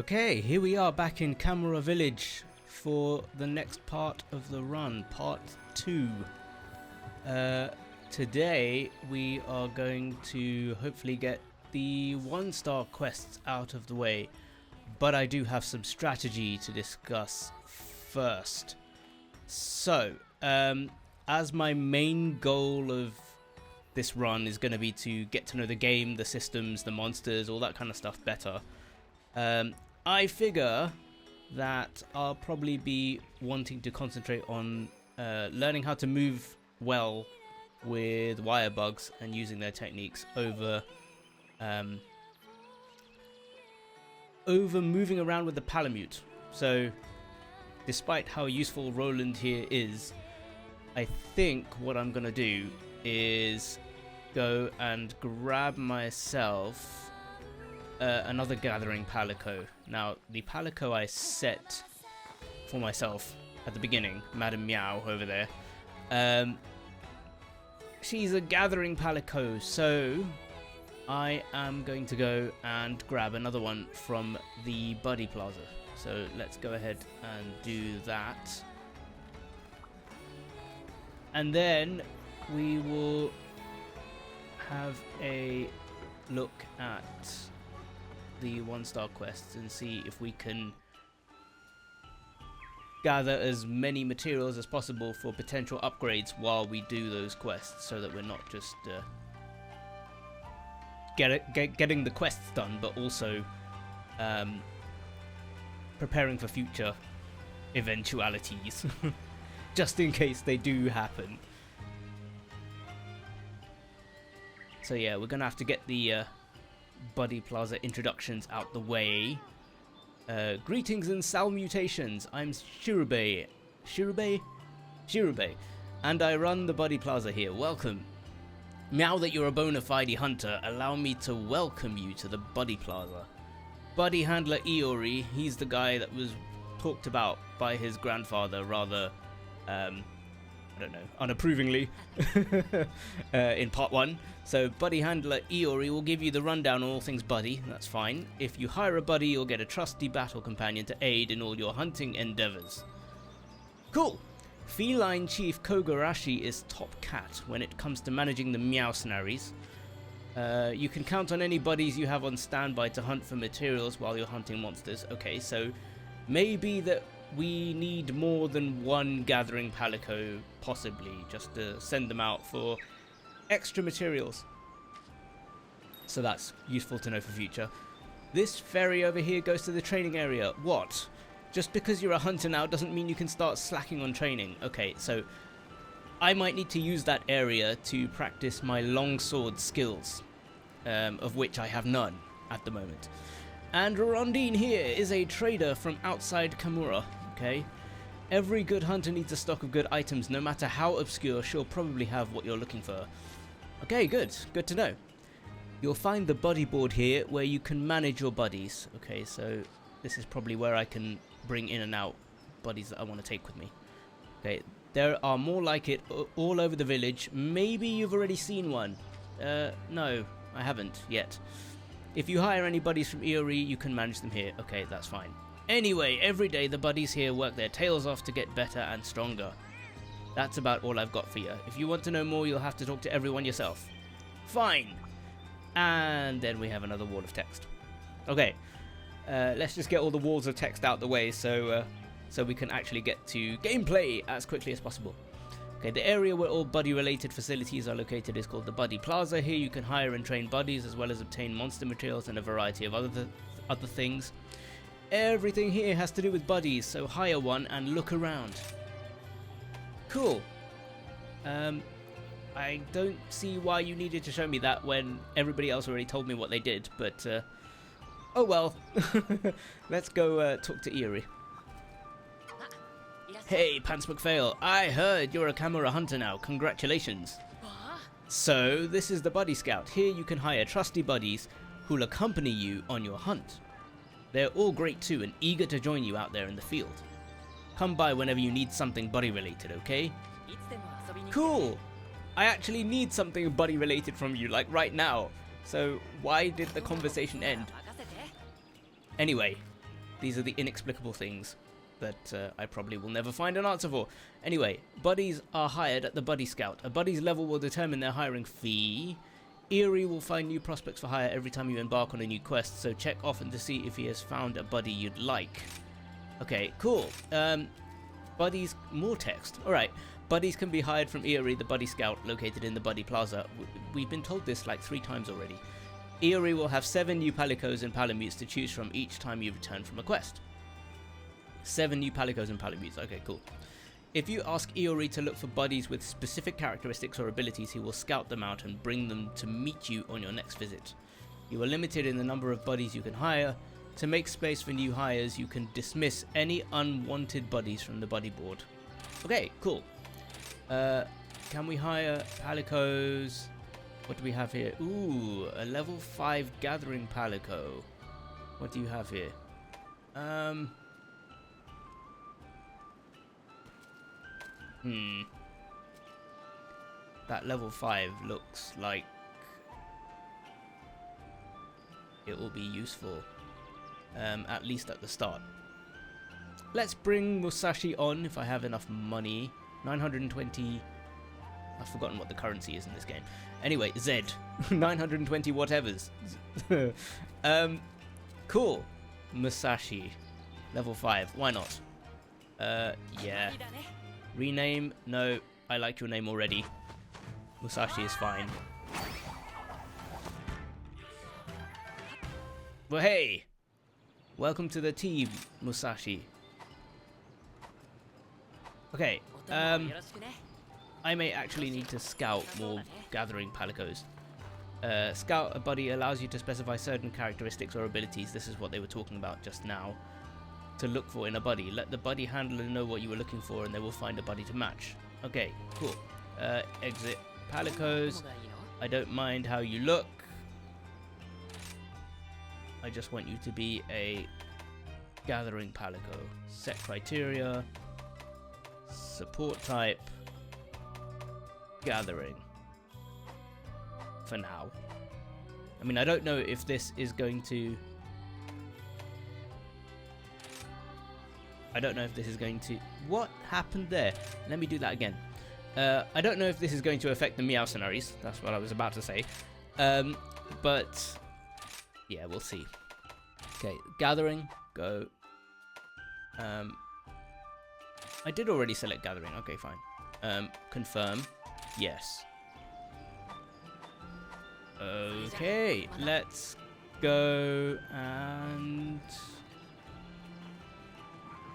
Okay, here we are back in Camera Village for the next part of the run, part 2. Today we are going to hopefully get the 1-star quests out of the way, but I do have some strategy to discuss first. So, as my main goal of this run is going to be to get to know the game, the systems, the monsters, all that kind of stuff better, I figure that I'll probably be wanting to concentrate on learning how to move well with Wirebugs and using their techniques over moving around with the Palamute. So despite how useful Roland here is, I think what I'm gonna do is go and grab myself another gathering Palico. Now the Palico I set for myself at the beginning, Madam Meow over there, she's a gathering Palico, so I am going to go and grab another one from the Buddy Plaza. So let's go ahead and do that. And then we will have a look at the 1-star quests and see if we can gather as many materials as possible for potential upgrades while we do those quests, so that we're not just getting the quests done, but also preparing for future eventualities just in case they do happen. So yeah, we're gonna have to get the Buddy Plaza introductions out the way. Greetings and salutations, I'm Shirube, and I run the Buddy Plaza here. Welcome. Now that you're a bona fide hunter, allow me to welcome you to the Buddy Plaza. Buddy handler Iori, he's the guy that was talked about by his grandfather rather, I don't know, unapprovingly in part 1. So Buddy handler Iori will give you the rundown on all things Buddy, that's fine. If you hire a buddy, you'll get a trusty battle companion to aid in all your hunting endeavors. Cool! Feline Chief Kogarashi is top cat when it comes to managing the meow snaries. You can count on any buddies you have on standby to hunt for materials while you're hunting monsters. Okay, so maybe that we need more than one gathering Palico, possibly, just to send them out for extra materials. So that's useful to know for future. This ferry over here goes to the training area. What? Just because you're a hunter now doesn't mean you can start slacking on training. Okay, so I might need to use that area to practice my longsword skills, of which I have none at the moment. And Rondine here is a trader from outside Kamura, okay? Every good hunter needs a stock of good items, no matter how obscure. She'll probably have what you're looking for. Okay, good to know. You'll find the buddy board here where you can manage your buddies. Okay, so this is probably where I can bring in and out buddies that I want to take with me. Okay, there are more like it all over the village. Maybe you've already seen one. No, I haven't yet. If you hire any buddies from Iori, you can manage them here. Okay, that's fine. Anyway, every day the buddies here work their tails off to get better and stronger. That's about all I've got for you. If you want to know more, you'll have to talk to everyone yourself. Fine. And then we have another wall of text. Okay, let's just get all the walls of text out the way so we can actually get to gameplay as quickly as possible. Okay, the area where all buddy-related facilities are located is called the Buddy Plaza. Here you can hire and train buddies, as well as obtain monster materials and a variety of other things. Everything here has to do with buddies, so hire one and look around. Cool. I don't see why you needed to show me that when everybody else already told me what they did, but oh well. Let's go talk to Iori. Hey, Pants McPhail, I heard you're a camera hunter now. Congratulations. So, this is the Buddy Scout. Here you can hire trusty buddies who'll accompany you on your hunt. They're all great too and eager to join you out there in the field. Come by whenever you need something buddy related, okay? Cool! I actually need something buddy related from you, like right now. So why did the conversation end? Anyway, These are the inexplicable things that I probably will never find an answer for. Anyway, buddies are hired at the Buddy Scout. A buddy's level will determine their hiring fee. Eerie will find new prospects for hire every time you embark on a new quest, so check often to see if he has found a buddy you'd like. Okay, cool. Buddies, more text. Alright, buddies can be hired from Eerie, the Buddy Scout, located in the Buddy Plaza. We've been told this like 3 times already. Eerie will have 7 new Palicos and Palamutes to choose from each time you return from a quest. 7 new Palicos and Palamutes. Okay, cool. If you ask Iori to look for buddies with specific characteristics or abilities, he will scout them out and bring them to meet you on your next visit. You are limited in the number of buddies you can hire. To make space for new hires, you can dismiss any unwanted buddies from the buddy board. Okay, cool. Can we hire Palicos? What do we have here? Ooh, a level 5 gathering Palico. What do you have here? That level 5 looks like it will be useful, at least at the start. Let's bring Musashi on if I have enough money. 920. I've forgotten what the currency is in this game. Anyway, Z. 920 whatevers. Cool. Musashi. Level 5. Why not? Yeah. Rename? No, I like your name already. Musashi is fine. Well, hey! Welcome to the team, Musashi. Okay, I may actually need to scout more gathering Palicos. Scout a buddy allows you to specify certain characteristics or abilities. This is what they were talking about just now. To look for in a buddy. Let the buddy handler know what you were looking for and they will find a buddy to match. Okay, cool. Exit Palicos. I don't mind how you look. I just want you to be a gathering Palico. Set criteria. Support type. Gathering. For now. I mean, I don't know if this is going to... What happened there? Let me do that again. I don't know if this is going to affect the Meowcenaries. That's what I was about to say. But yeah, we'll see. Okay, gathering. Go. I did already select gathering. Okay, fine. Confirm. Yes. Okay, let's go and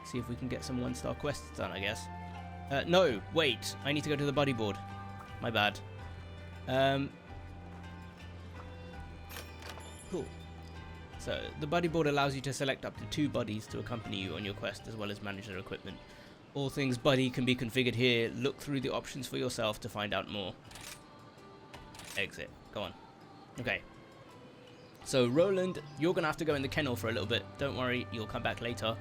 see if we can get some 1-star quests done, I guess. No, wait. I need to go to the buddy board. My bad. Cool. So, the buddy board allows you to select up to 2 buddies to accompany you on your quest, as well as manage their equipment. All things buddy can be configured here. Look through the options for yourself to find out more. Exit. Go on. Okay. So, Roland, you're going to have to go in the kennel for a little bit. Don't worry, you'll come back later.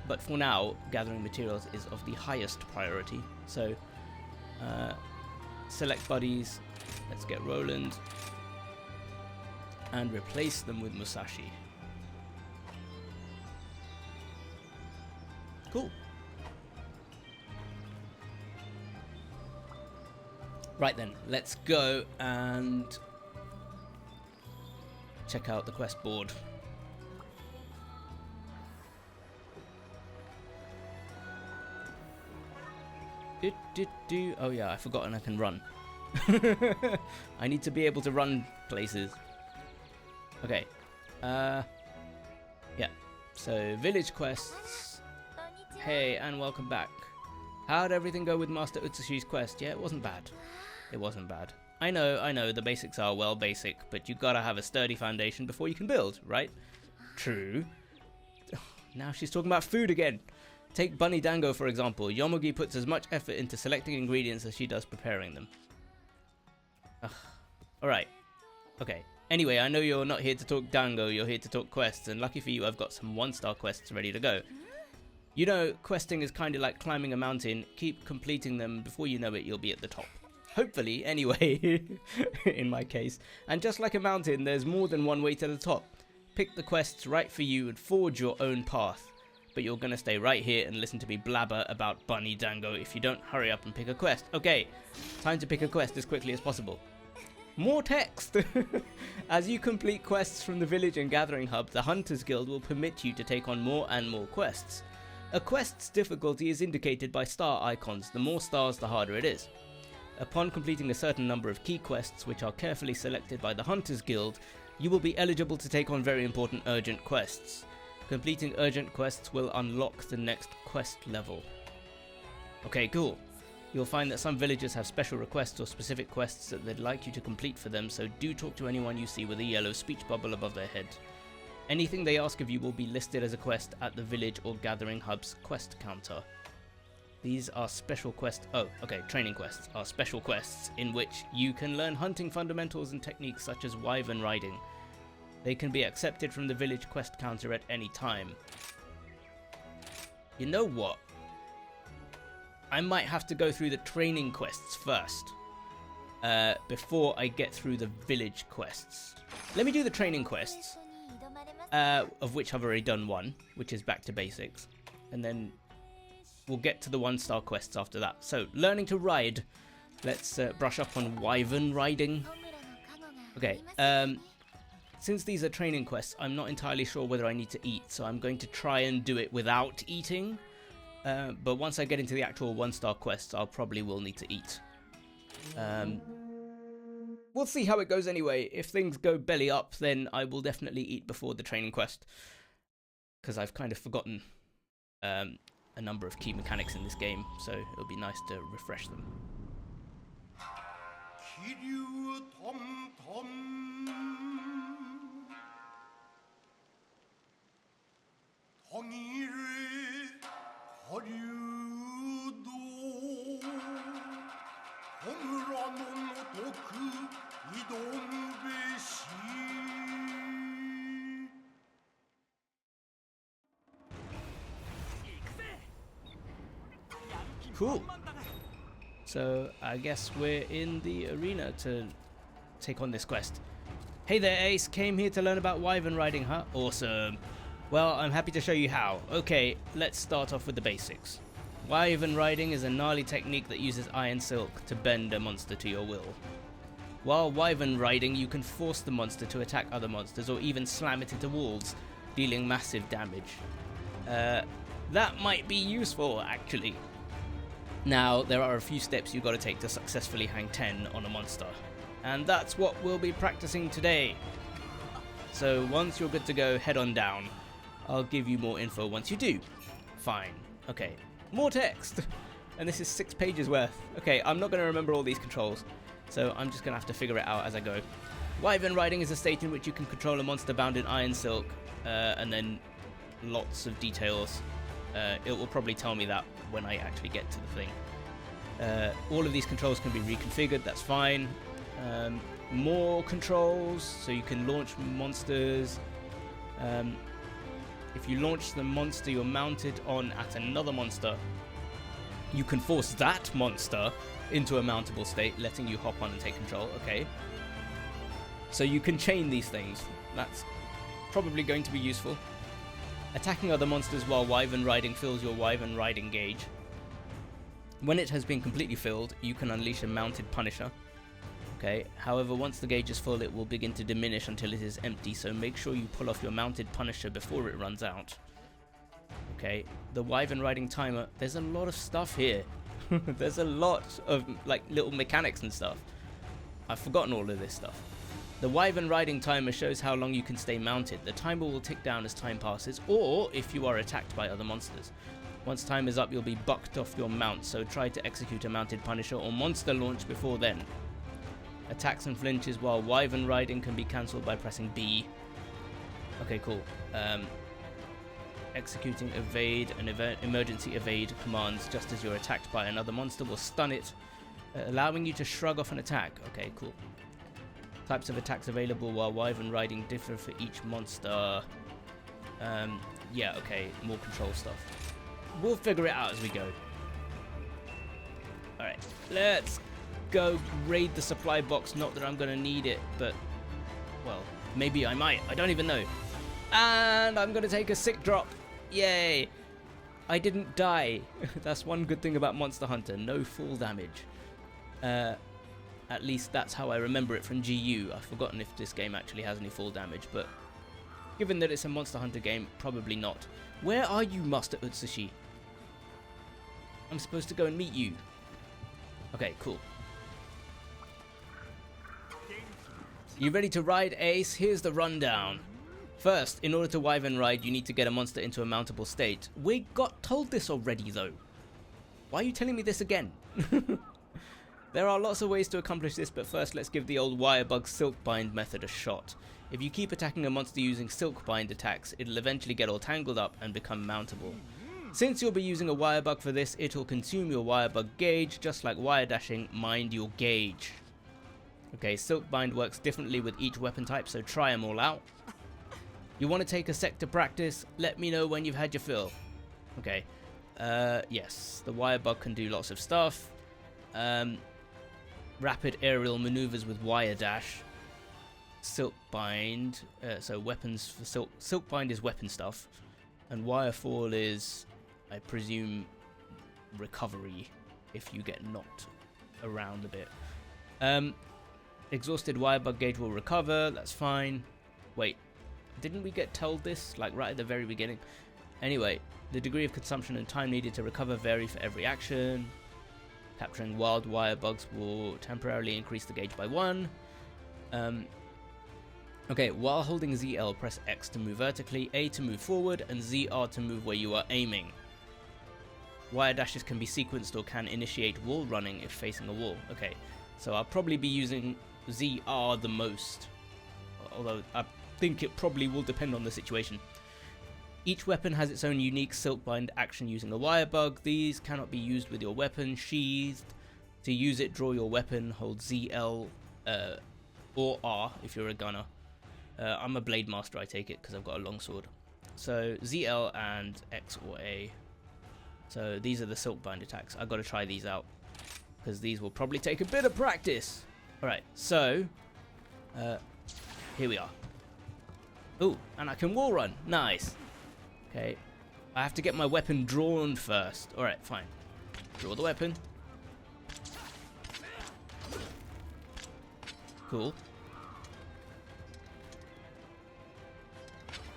But for now, gathering materials is of the highest priority. So, select buddies. Let's get Roland. And replace them with Musashi. Cool. Right then, let's go and check out the quest board. Oh yeah, I've forgotten I can run. I need to be able to run places. Okay. Yeah. So, village quests. Hey, and welcome back. How'd everything go with Master Utsushi's quest? Yeah, it wasn't bad. It wasn't bad. I know, the basics are well basic, but you gotta have a sturdy foundation before you can build, right? True. Now she's talking about food again. Take Bunny Dango, for example. Yomogi puts as much effort into selecting ingredients as she does preparing them. Alright. Okay. Anyway, I know you're not here to talk Dango, you're here to talk quests, and lucky for you, I've got some 1-star quests ready to go. You know, questing is kind of like climbing a mountain. Keep completing them. Before you know it, you'll be at the top. Hopefully, anyway, in my case. And just like a mountain, there's more than one way to the top. pick the quests right for you and forge your own path. But you're going to stay right here and listen to me blabber about Bunny Dango if you don't hurry up and pick a quest. Okay, time to pick a quest as quickly as possible. More text! As you complete quests from the village and gathering hub, the Hunters Guild will permit you to take on more and more quests. A quest's difficulty is indicated by star icons. The more stars, the harder it is. Upon completing a certain number of key quests, which are carefully selected by the Hunters Guild, you will be eligible to take on very important urgent quests. Completing urgent quests will unlock the next quest level. Okay, cool. You'll find that some villagers have special requests or specific quests that they'd like you to complete for them, so do talk to anyone you see with a yellow speech bubble above their head. Anything they ask of you will be listed as a quest at the village or gathering hub's quest counter. These are special quests. Oh, okay, training quests are special quests in which you can learn hunting fundamentals and techniques such as wyvern riding. They can be accepted from the village quest counter at any time. You know what? I might have to go through the training quests first. Before I get through the village quests. Let me do the training quests. Of which I've already done one, which is back to basics. And then we'll get to the 1-star quests after that. So, learning to ride. Let's brush up on wyvern riding. Okay, since these are training quests, I'm not entirely sure whether I need to eat, so I'm going to try and do it without eating. But once I get into the actual 1-star quests, I'll probably will need to eat. We'll see how it goes anyway. If things go belly up, then I will definitely eat before the training quest. Because I've kind of forgotten a number of key mechanics in this game, so it'll be nice to refresh them. Cool. So I guess we're in the arena to take on this quest. Hey there, Ace. Came here to learn about wyvern riding, huh? Awesome. Well, I'm happy to show you how. Okay, let's start off with the basics. Wyvern riding is a gnarly technique that uses iron silk to bend a monster to your will. While wyvern riding, you can force the monster to attack other monsters or even slam it into walls, dealing massive damage. That might be useful, actually. Now, there are a few steps you've got to take to successfully hang 10 on a monster, and that's what we'll be practicing today. So once you're good to go, head on down. I'll give you more info once you do. Fine. Okay. More text! And this is 6 pages worth. Okay, I'm not going to remember all these controls, so I'm just going to have to figure it out as I go. Wyvern riding is a state in which you can control a monster bound in iron silk, and then lots of details. It will probably tell me that when I actually get to the thing. All of these controls can be reconfigured, that's fine. More controls, so you can launch monsters. If you launch the monster you're mounted on at another monster, you can force that monster into a mountable state, letting you hop on and take control. Okay. So you can chain these things. That's probably going to be useful. Attacking other monsters while wyvern riding fills your wyvern riding gauge. When it has been completely filled, you can unleash a mounted punisher. Okay, however, once the gauge is full, it will begin to diminish until it is empty, so make sure you pull off your mounted punisher before it runs out. Okay, the wyvern riding timer, there's a lot of stuff here. There's a lot of like little mechanics and stuff. I've forgotten all of this stuff. The wyvern riding timer shows how long you can stay mounted. The timer will tick down as time passes, or if you are attacked by other monsters. Once time is up, you'll be bucked off your mount, so try to execute a mounted punisher or monster launch before then. Attacks and flinches while wyvern riding can be cancelled by pressing B. Okay, cool. Executing evade and emergency evade commands just as you're attacked by another monster will stun it, allowing you to shrug off an attack. Okay, cool. Types of attacks available while wyvern riding differ for each monster. Yeah, okay, more control stuff. We'll figure it out as we go. Alright, let's go raid the supply box. Not that I'm going to need it, but, well, maybe I might. I don't even know. And I'm going to take a sick drop. Yay. I didn't die. That's one good thing about Monster Hunter. No fall damage. At least that's how I remember it from GU. I've forgotten if this game actually has any fall damage, but given that it's a Monster Hunter game, probably not. Where are you, Master Utsushi? I'm supposed to go and meet you. Okay, cool. You ready to ride, Ace? Here's the rundown. First, in order to Wyvern ride, you need to get a monster into a mountable state. We got told this already, though. Why are you telling me this again? There are lots of ways to accomplish this, but first let's give the old Wirebug Silkbind method a shot. If you keep attacking a monster using Silkbind attacks, it'll eventually get all tangled up and become mountable. Since you'll be using a Wirebug for this, it'll consume your Wirebug gauge, just like wire dashing mined your gauge. Okay, Silkbind works differently with each weapon type, so try them all out. You want to take a sec to practice? Let me know when you've had your fill. Okay, yes, the Wirebug can do lots of stuff. Rapid aerial maneuvers with wire dash. Silkbind, so weapons for Silkbind is weapon stuff, and Wirefall is, I presume, recovery if you get knocked around a bit. Exhausted Wirebug gauge will recover, that's fine. Wait, didn't we get told this, like right at the very beginning? Anyway, the degree of consumption and time needed to recover vary for every action. Capturing wild Wirebugs will temporarily increase the gauge by 1. Okay, while holding ZL, press X to move vertically, A to move forward, and ZR to move where you are aiming. Wire dashes can be sequenced or can initiate wall running if facing a wall. Okay, so I'll probably be using ZR the most, although I think it probably will depend on the situation. Each weapon has its own unique Silkbind action using a Wirebug. These cannot be used with your weapon sheathed. To use it, draw your weapon, hold ZL or R if you're a gunner. I'm a Blade Master, I take it, because I've got a longsword. So ZL and X or A. So these are the Silkbind attacks. I've got to try these out, because these will probably take a bit of practice. Alright, so here we are. Ooh, and I can wall run. Nice. Okay, I have to get my weapon drawn first. Alright, fine. Draw the weapon. Cool.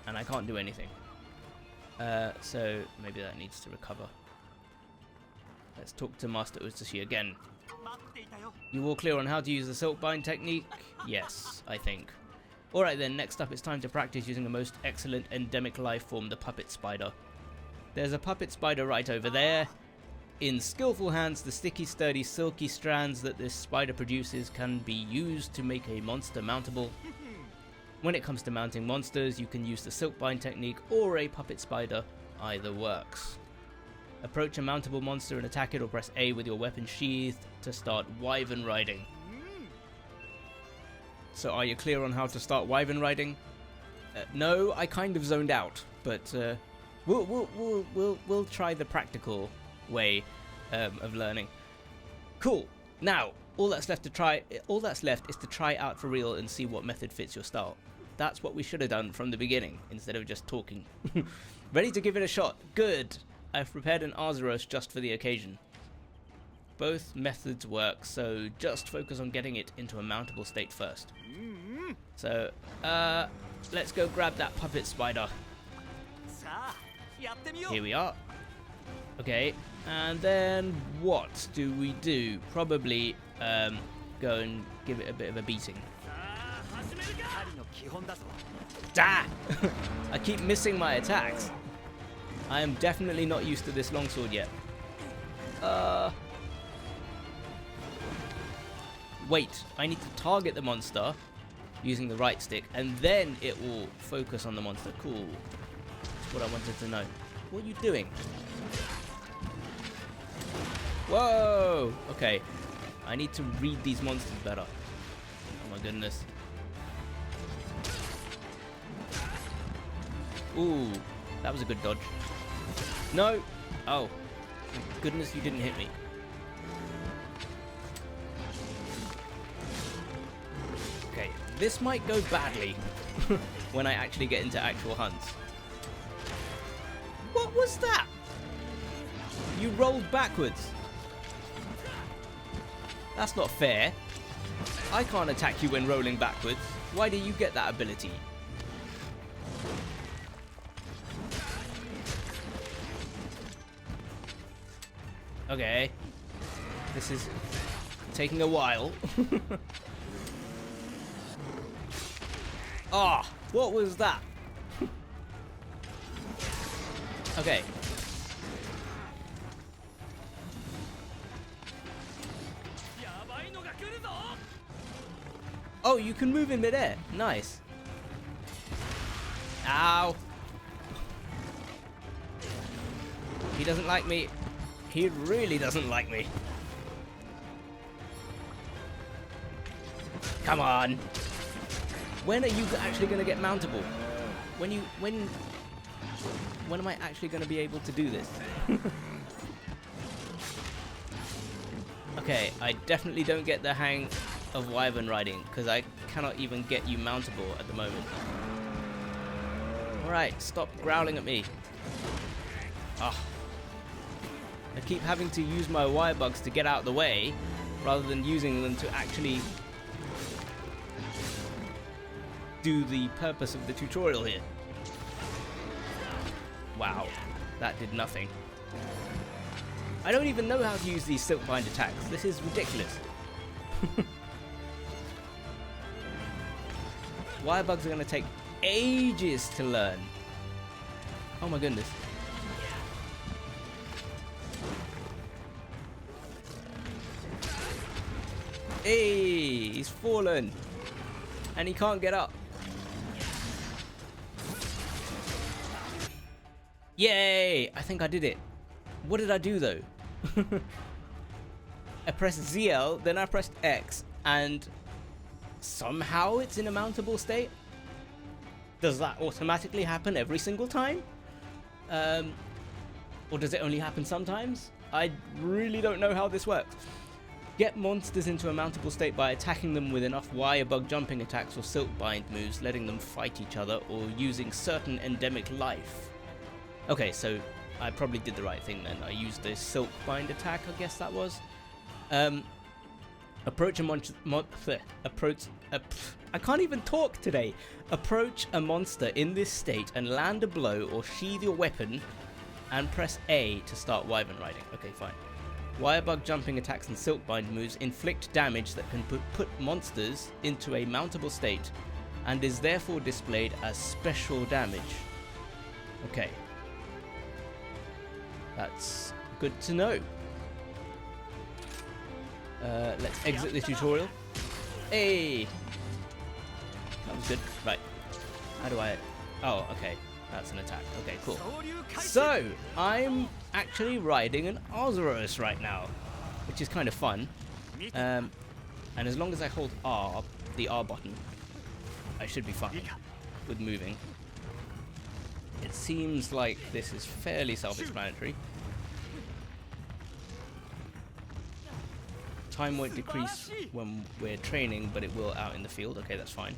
And I can't do anything. So maybe that needs to recover. Let's talk to Master Utsushi again. You all clear on how to use the Silkbind technique? Yes, I think. Alright then, next up it's time to practice using the most excellent endemic life form, the puppet spider. There's a puppet spider right over there. In skillful hands, the sticky, sturdy, silky strands that this spider produces can be used to make a monster mountable. When it comes to mounting monsters, you can use the Silkbind technique or a puppet spider, either works. Approach a mountable monster and attack it, or press A with your weapon sheathed to start Wyvern riding. So are you clear on how to start Wyvern riding? No, I kind of zoned out, but we'll try the practical way of learning. Cool. Now, all that's left is to try out for real and see what method fits your style. That's what we should have done from the beginning, instead of just talking. Ready to give it a shot? Good. I've prepared an Arzuros just for the occasion. Both methods work, so just focus on getting it into a mountable state first. So, let's go grab that puppet spider. Here we are. Okay, and then what do we do? Probably go and give it a bit of a beating. Ah! I keep missing my attacks. I am definitely not used to this longsword yet. Wait, I need to target the monster using the right stick, and then it will focus on the monster. Cool. That's what I wanted to know. What are you doing? Whoa! Okay. I need to read these monsters better. Oh my goodness. Ooh, that was a good dodge. No! Oh. Thank goodness you didn't hit me. Okay, this might go badly when I actually get into actual hunts. What was that? You rolled backwards. That's not fair. I can't attack you when rolling backwards. Why do you get that ability? Okay. This is taking a while. Ah, what was that? Okay. Oh, you can move in midair. Nice. Ow. He doesn't like me. He really doesn't like me. Come on. When are you actually going to get mountable? When am I actually going to be able to do this? Okay, I definitely don't get the hang of wyvern riding because I cannot even get you mountable at the moment. Alright, stop growling at me. Ah. I keep having to use my wirebugs to get out of the way rather than using them to actually do the purpose of the tutorial here. Wow, that did nothing. I don't even know how to use these silkbind attacks. This is ridiculous. Wirebugs are going to take ages to learn. Oh my goodness. Hey, he's fallen. And he can't get up. Yay! I think I did it. What did I do though? I pressed ZL, then I pressed X, and somehow it's in a mountable state? Does that automatically happen every single time? Or does it only happen sometimes? I really don't know how this works. Get monsters into a mountable state by attacking them with enough wirebug jumping attacks or silkbind moves, letting them fight each other, or using certain endemic life. Okay, so I probably did the right thing then. I used the silkbind attack, I guess that was. Approach a I can't even talk today. Approach a monster in this state and land a blow or sheathe your weapon and press A to start wyvern riding. Okay, fine. Wirebug jumping attacks and silkbind moves inflict damage that can put monsters into a mountable state and is therefore displayed as special damage. Okay. That's good to know. Let's exit the tutorial. Hey! That was good. Right. How do I... Oh, okay. That's an attack. Okay, cool. So, I'm actually riding an Arzuros right now, which is kind of fun. And as long as I hold R, the R button, I should be fine with moving. It seems like this is fairly self-explanatory. Time won't decrease when we're training, but it will out in the field. Okay, that's fine.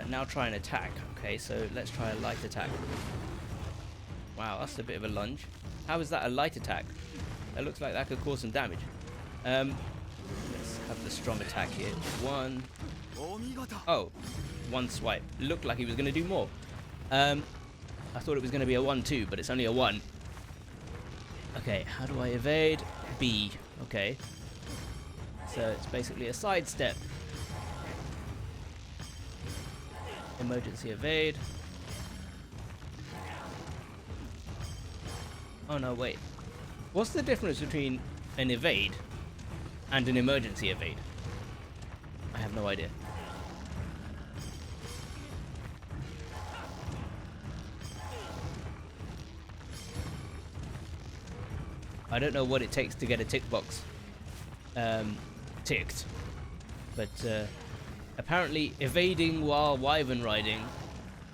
Now try an attack. Okay, so let's try a light attack. Wow, that's a bit of a lunge. How is that a light attack? That looks like that could cause some damage. Let's have the strong attack here. One. Oh, one swipe. Looked like he was going to do more. I thought it was going to be a 1-2, but it's only a 1. Okay, how do I evade? B. Okay. So it's basically a sidestep. Emergency evade. Oh no, wait. What's the difference between an evade and an emergency evade? I have no idea. I don't know what it takes to get a tick box ticked, but apparently evading while wyvern riding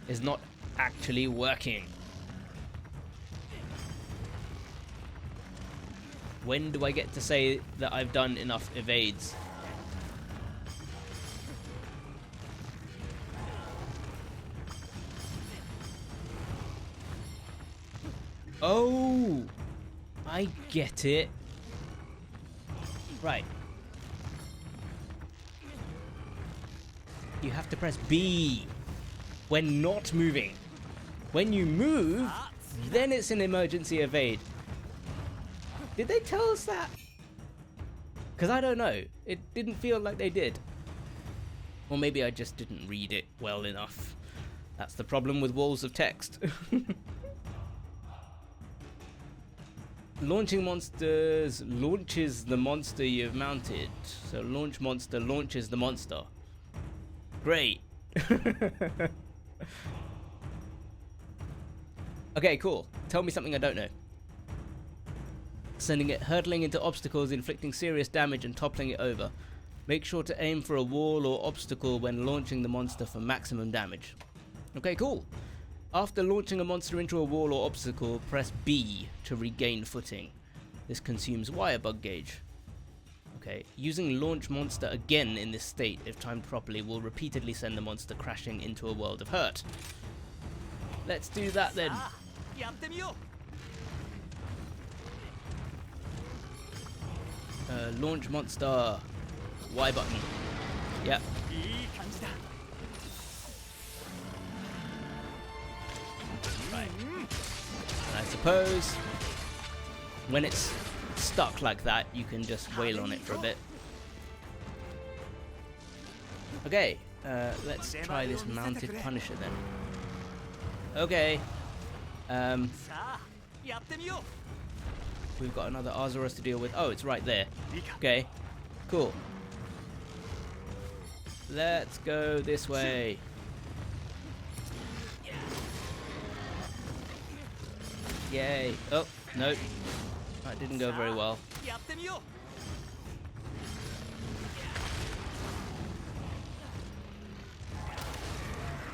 is not actually working. When do I get to say that I've done enough evades? Oh, I get it. Right. You have to press B when not moving. When you move, then it's an emergency evade. Did they tell us that? Because I don't know. It didn't feel like they did. Or maybe I just didn't read it well enough. That's the problem with walls of text. Launching monsters launches the monster you've mounted. So launch monster launches the monster. Great. Okay, cool. Tell me something I don't know. Sending it hurtling into obstacles, inflicting serious damage and toppling it over. Make sure to aim for a wall or obstacle when launching the monster for maximum damage. Okay, cool. After launching a monster into a wall or obstacle, press B to regain footing. This consumes Wirebug gauge. Okay, using launch monster again in this state, if timed properly, will repeatedly send the monster crashing into a world of hurt. Let's do that then. Launch monster. Y button. Yep. Right. And I suppose when it's stuck like that, you can just wail on it for a bit. Okay, let's try this mounted Punisher then. Okay. We've got another Azaros to deal with. Oh, it's right there. Okay, cool. Let's go this way. Yay. Oh, no. That didn't go very well.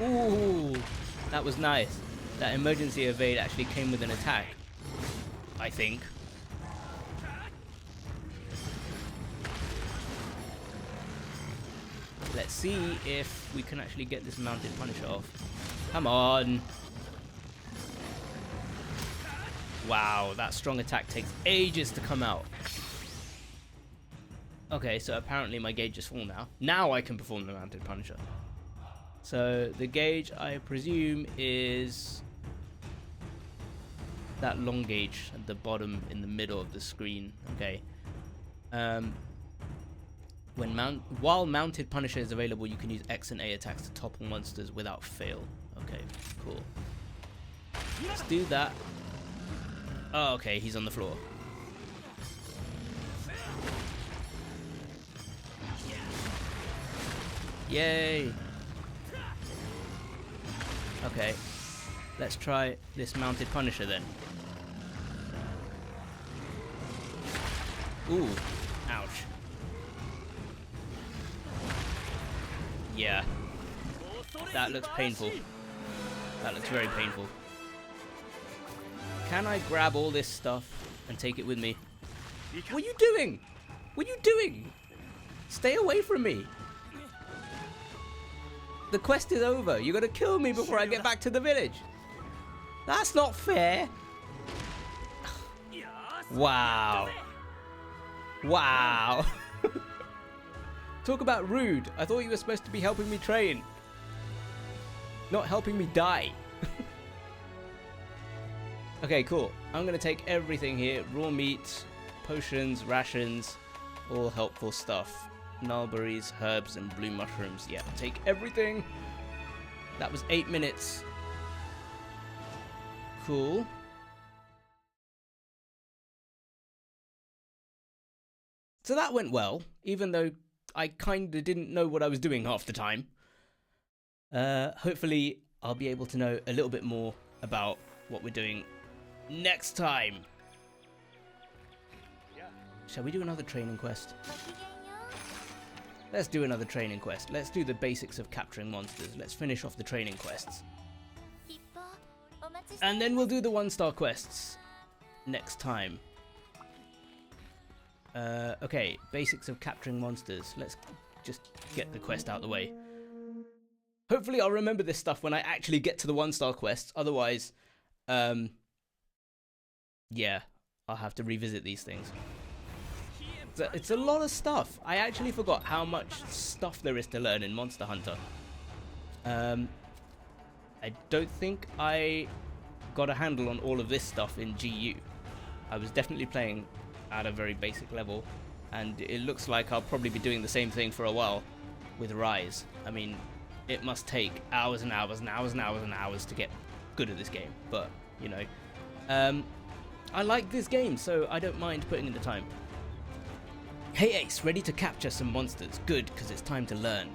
Ooh, that was nice. That emergency evade actually came with an attack, I think. Let's see if we can actually get this mounted Punisher off. Come on. Wow, that strong attack takes ages to come out. Okay, so apparently my gauge is full now. Now I can perform the mounted Punisher. So the gauge, I presume, is that long gauge at the bottom in the middle of the screen. Okay. While mounted Punisher is available, you can use X and A attacks to topple monsters without fail. Okay, cool. Let's do that. Oh, okay, he's on the floor. Yay! Okay, let's try this mounted Punisher then. Ooh, ouch. Yeah, that looks painful. That looks very painful. Can I grab all this stuff and take it with me? What are you doing? What are you doing? Stay away from me. The quest is over. You're gonna kill me before I get back to the village. That's not fair. Wow. Wow. Talk about rude. I thought you were supposed to be helping me train, not helping me die. Okay, cool. I'm gonna take everything here. Raw meat, potions, rations, all helpful stuff. Mulberries, herbs, and blue mushrooms. Yeah, take everything. That was 8 minutes. Cool. So that went well, even though I kinda didn't know what I was doing half the time. Hopefully I'll be able to know a little bit more about what we're doing next time. Shall we do another training quest? Let's do another training quest. Let's do the basics of capturing monsters. Let's finish off the training quests. And then we'll do the 1-star quests next time. Okay, basics of capturing monsters. Let's just get the quest out of the way. Hopefully I'll remember this stuff when I actually get to the 1-star quests. Otherwise, yeah, I'll have to revisit these things. It's a lot of stuff. I actually forgot how much stuff there is to learn in Monster Hunter. I don't think I got a handle on all of this stuff in GU. I was definitely playing at a very basic level, and it looks like I'll probably be doing the same thing for a while with Rise. I mean, it must take hours and hours and hours and hours and hours to get good at this game, but, you know. I like this game, so I don't mind putting in the time. Hey Ace, ready to capture some monsters? Good, because it's time to learn.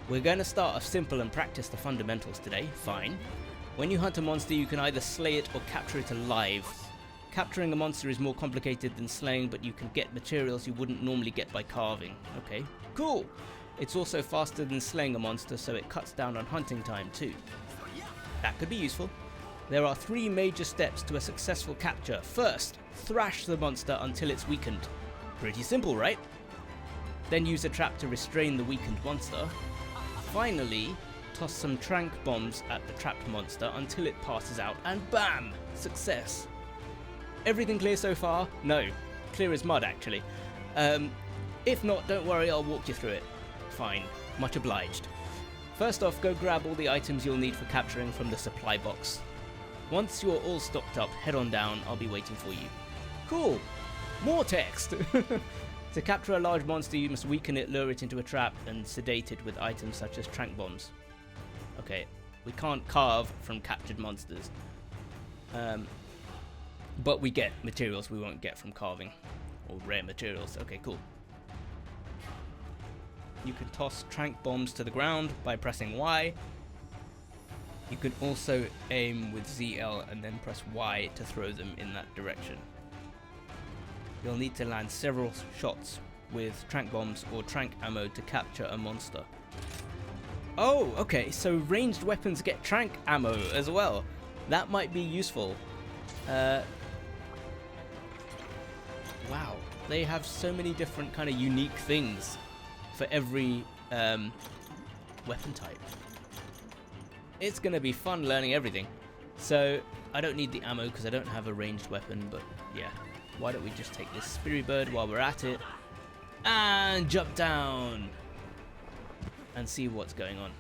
We're going to start off simple and practice the fundamentals today. Fine. When you hunt a monster, you can either slay it or capture it alive. Capturing a monster is more complicated than slaying, but you can get materials you wouldn't normally get by carving. Okay, cool. It's also faster than slaying a monster, so it cuts down on hunting time too. That could be useful. There are 3 major steps to a successful capture. First, thrash the monster until it's weakened. Pretty simple, right? Then use a trap to restrain the weakened monster. Finally, toss some trank bombs at the trapped monster until it passes out, and BAM! Success. Everything clear so far? No. Clear as mud, actually. If not, don't worry, I'll walk you through it. Fine. Much obliged. First off, go grab all the items you'll need for capturing from the supply box. Once you're all stocked up, head on down, I'll be waiting for you. Cool! More text! To capture a large monster, you must weaken it, lure it into a trap, and sedate it with items such as trank bombs. Okay, we can't carve from captured monsters. But we get materials we won't get from carving. Or rare materials. Okay, cool. You can toss trank bombs to the ground by pressing Y. You can also aim with ZL and then press Y to throw them in that direction. You'll need to land several shots with trank bombs or trank ammo to capture a monster. Oh, okay, so ranged weapons get trank ammo as well. That might be useful. Wow, they have so many different kind of unique things for every weapon type. It's going to be fun learning everything. So, I don't need the ammo because I don't have a ranged weapon, but yeah. Why don't we just take this Spirit Bird while we're at it and jump down and see what's going on.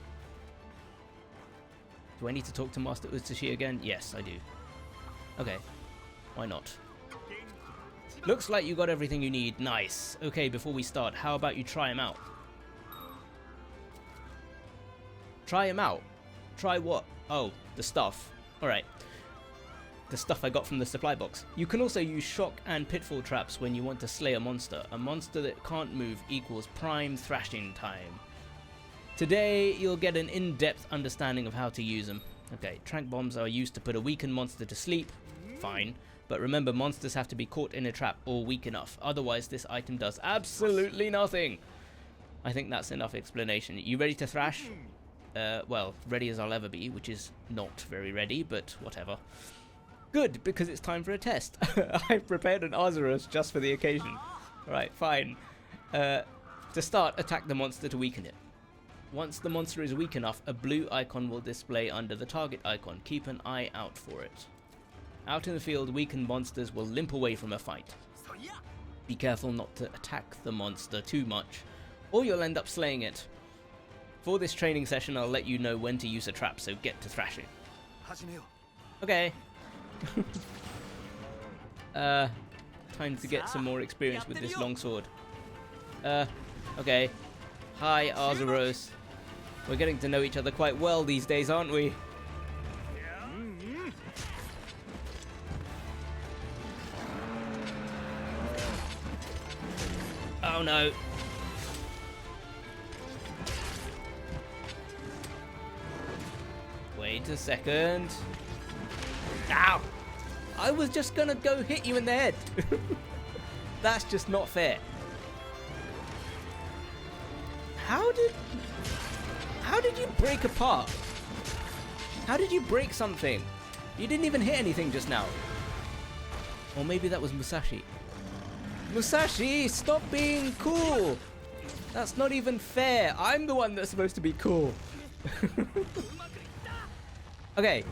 Do I need to talk to Master Utsushi again? Yes, I do. Okay, why not? Looks like you got everything you need. Nice. Okay, before we start, how about you try him out? Try him out? Try what? Oh, the stuff. Alright. The stuff I got from the supply box. You can also use shock and pitfall traps when you want to slay a monster. A monster that can't move equals prime thrashing time. Today, you'll get an in-depth understanding of how to use them. Okay, trank bombs are used to put a weakened monster to sleep. Fine. But remember, monsters have to be caught in a trap or weak enough. Otherwise, this item does absolutely nothing. I think that's enough explanation. You ready to thrash? Well, ready as I'll ever be, which is not very ready, but whatever. Good, because it's time for a test. I've prepared an Arzuros just for the occasion. Alright, fine. To start, attack the monster to weaken it. Once the monster is weak enough, a blue icon will display under the target icon. Keep an eye out for it. Out in the field, weakened monsters will limp away from a fight. Be careful not to attack the monster too much, or you'll end up slaying it. For this training session, I'll let you know when to use a trap, so get to thrashing. Okay. Time to get some more experience with this longsword. Okay. Hi, Arzuros. We're getting to know each other quite well these days, aren't we? Oh no. Wait a second. Ow! I was just gonna go hit you in the head. That's just not fair. How did you break apart? How did you break something? You didn't even hit anything just now. Or maybe that was Musashi. Musashi, stop being cool. That's not even fair. I'm the one that's supposed to be cool. Okay.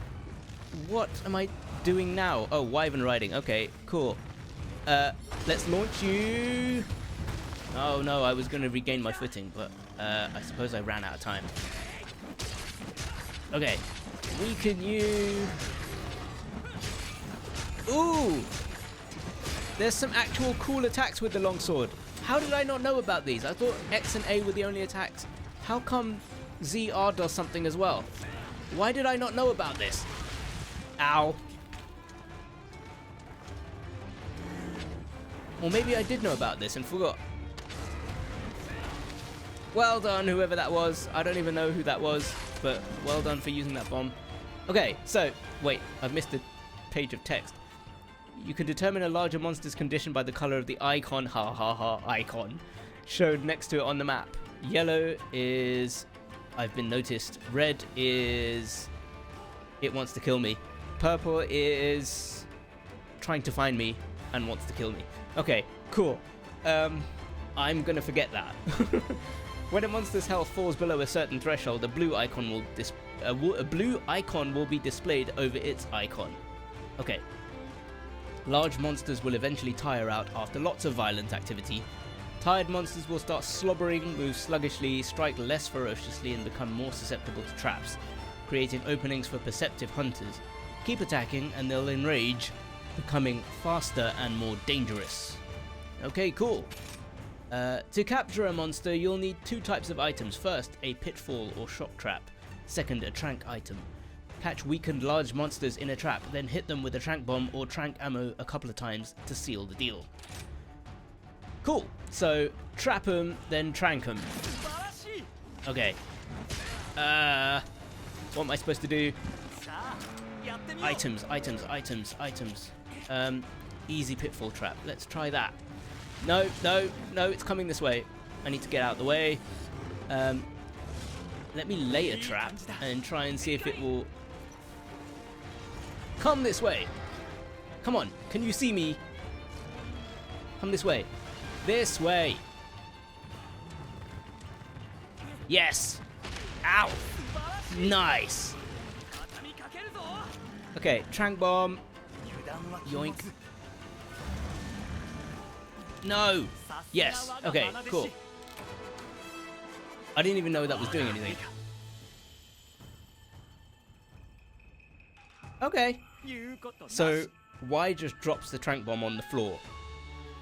What am I doing now? Oh, wyvern riding. Okay, cool. Let's launch you. Oh no, I was going to regain my footing, but I suppose I ran out of time. Okay, weaken you. Ooh! There's some actual cool attacks with the longsword. How did I not know about these? I thought X and A were the only attacks. How come ZR does something as well? Why did I not know about this? Ow. Or maybe I did know about this and forgot. Well done, whoever that was. I don't even know who that was, but well done for using that bomb. Okay, so, wait, I've missed a page of text. You can determine a larger monster's condition by the color of the icon, icon, showed next to it on the map. Yellow is, I've been noticed. Red is, it wants to kill me. Purple is trying to find me and wants to kill me. Okay, cool. I'm gonna forget that. When a monster's health falls below a certain threshold, a blue icon will be displayed over its icon. Okay. Large monsters will eventually tire out after lots of violent activity. Tired monsters will start slobbering, move sluggishly, strike less ferociously, and become more susceptible to traps, creating openings for perceptive hunters. Keep attacking and they'll enrage, becoming faster and more dangerous. Okay, cool. To capture a monster, you'll need two types of items. First, a pitfall or shock trap. Second, a trank item. Catch weakened large monsters in a trap, then hit them with a trank bomb or trank ammo a couple of times to seal the deal. Cool. So, trap them, then trank them. Okay. What am I supposed to do? Items. Easy pitfall trap. Let's try that. No, it's coming this way. I need to get out of the way. Let me lay a trap and try and see if it will come this way. Come on, can you see me? Come this way. This way. Yes. Ow. Nice. Okay, trank bomb. Yoink. No. Yes. Okay, cool. I didn't even know that was doing anything. Okay. So, Y just drops the trank bomb on the floor.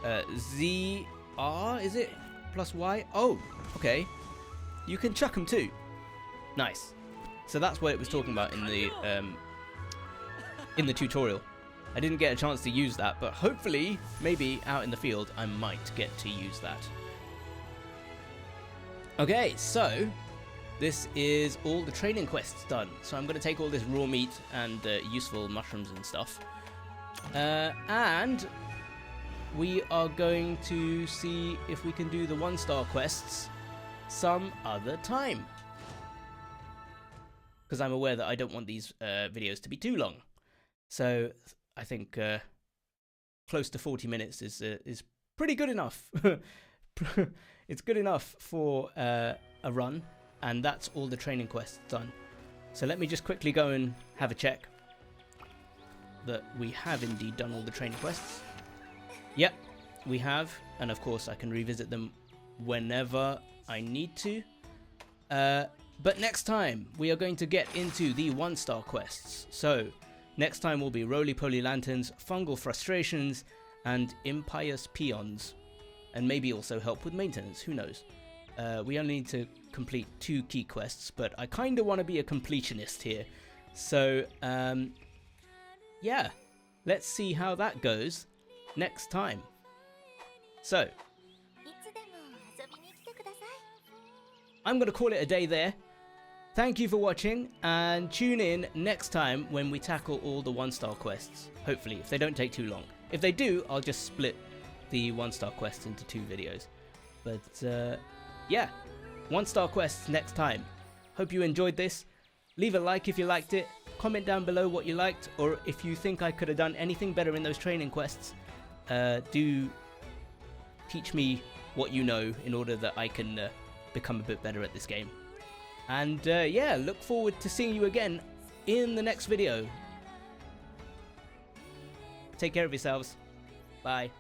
ZR, is it? Plus Y? Oh, okay. You can chuck them too. Nice. So that's what it was talking about in the tutorial. I didn't get a chance to use that, but hopefully, maybe out in the field, I might get to use that. Okay, so this is all the training quests done. So I'm going to take all this raw meat and useful mushrooms and stuff. And we are going to see if we can do the 1-star quests some other time. Because I'm aware that I don't want these videos to be too long. So I think close to 40 minutes is pretty good enough. It's good enough for a run, and that's all the training quests done. So let me just quickly go and have a check that we have indeed done all the training quests. Yep, we have, and of course I can revisit them whenever I need to. But next time we are going to get into the 1-star quests. So next time will be roly-poly lanterns, fungal frustrations, and impious peons. And maybe also help with maintenance, who knows. We only need to complete 2 key quests, but I kind of want to be a completionist here. So, yeah, let's see how that goes next time. So, I'm going to call it a day there. Thank you for watching, and tune in next time when we tackle all the 1-star quests. Hopefully, if they don't take too long. If they do, I'll just split the 1-star quests into 2 videos. But yeah, 1-star quests next time. Hope you enjoyed this. Leave a like if you liked it. Comment down below what you liked, or if you think I could have done anything better in those training quests. Do teach me what you know in order that I can become a bit better at this game. And yeah, look forward to seeing you again in the next video. Take care of yourselves. Bye.